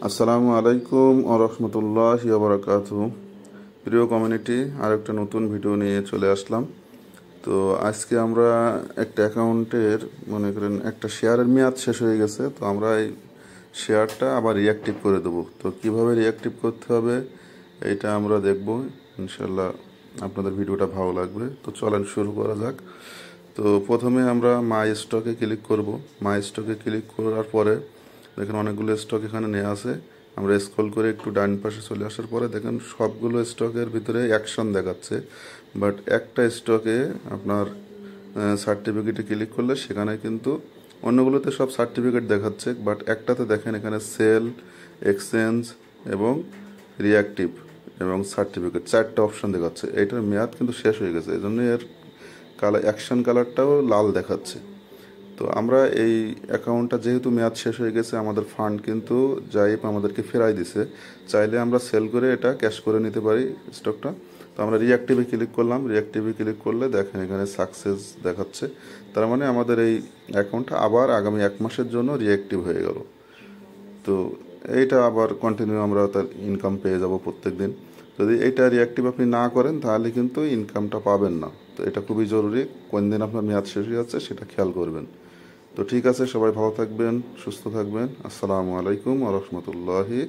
আসসালামু আলাইকুম ওয়া রাহমাতুল্লাহি ওয়া বারাকাতুহু। প্রিয় কমিউনিটি, আরেকটা নতুন ভিডিও নিয়ে চলে আসলাম। তো আজকে আমরা একটা অ্যাকাউন্টের, মনে করেন একটা শেয়ারের মেয়াদ শেষ হয়ে গেছে, তো আমরা এই শেয়ারটা আবার রিঅ্যাক্টিভ করে দেবো। তো কিভাবে রিঅ্যাক্টিভ করতে হবে এইটা আমরা দেখব ইনশাল্লাহ। আপনাদের ভিডিওটা ভালো লাগবে। তো চলেন শুরু করা যাক। তো প্রথমে আমরা মাই স্টকে ক্লিক করব। মাই স্টকে ক্লিক করার পরে দেখেন অনেকগুলো স্টক এখানে নেওয়া আছে। আমরা স্ক্রল করে একটু ডান পাশে চলে আসার পরে দেখেন সবগুলো স্টকের ভিতরে অ্যাকশন দেখাচ্ছে, বাট একটা স্টকে আপনার সার্টিফিকেটে ক্লিক করলে সেখানে কিন্তু অন্যগুলোতে সব সার্টিফিকেট দেখাচ্ছে, বাট একটাতে দেখেন এখানে সেল, এক্সচেঞ্জ এবং রিঅ্যাক্টিভ এবং সার্টিফিকেট চারটা অপশন দেখাচ্ছে। এইটার মেয়াদ কিন্তু শেষ হয়ে গেছে, এই জন্য এর কালার অ্যাকশন কালারটাও লাল দেখাচ্ছে। তো আমরা এই অ্যাকাউন্টটা যেহেতু মেয়াদ শেষ হয়ে গেছে, আমাদের ফান্ড কিন্তু জাইপ আমাদেরকে ফেরাই দিছে। চাইলে আমরা সেল করে এটা ক্যাশ করে নিতে পারি স্টকটা। তো আমরা রিঅ্যাক্টিভে ক্লিক করলাম। রিঅ্যাক্টিভে ক্লিক করলে দেখেন এখানে সাকসেস দেখাচ্ছে। তার মানে আমাদের এই অ্যাকাউন্টটা আবার আগামী 1 মাসের জন্য রিঅ্যাক্টিভ হয়ে গেল। তো এইটা আবার কন্টিনিউ আমরা তার ইনকাম পেয়ে যাব প্রত্যেক দিন। যদি এইটা রিঅ্যাক্টিভ আপনি না করেন তাহলে কিন্তু ইনকামটা পাবেন না। তো এটা খুবই জরুরি, কোন দিন আপনার মেয়াদ শেষ হয়ে যাচ্ছে সেটা খেয়াল করবেন। তো ঠিক আছে, সবাই ভালো থাকবেন, সুস্থ থাকবেন। আসসালামু আলাইকুম ওয়া রাহমাতুল্লাহি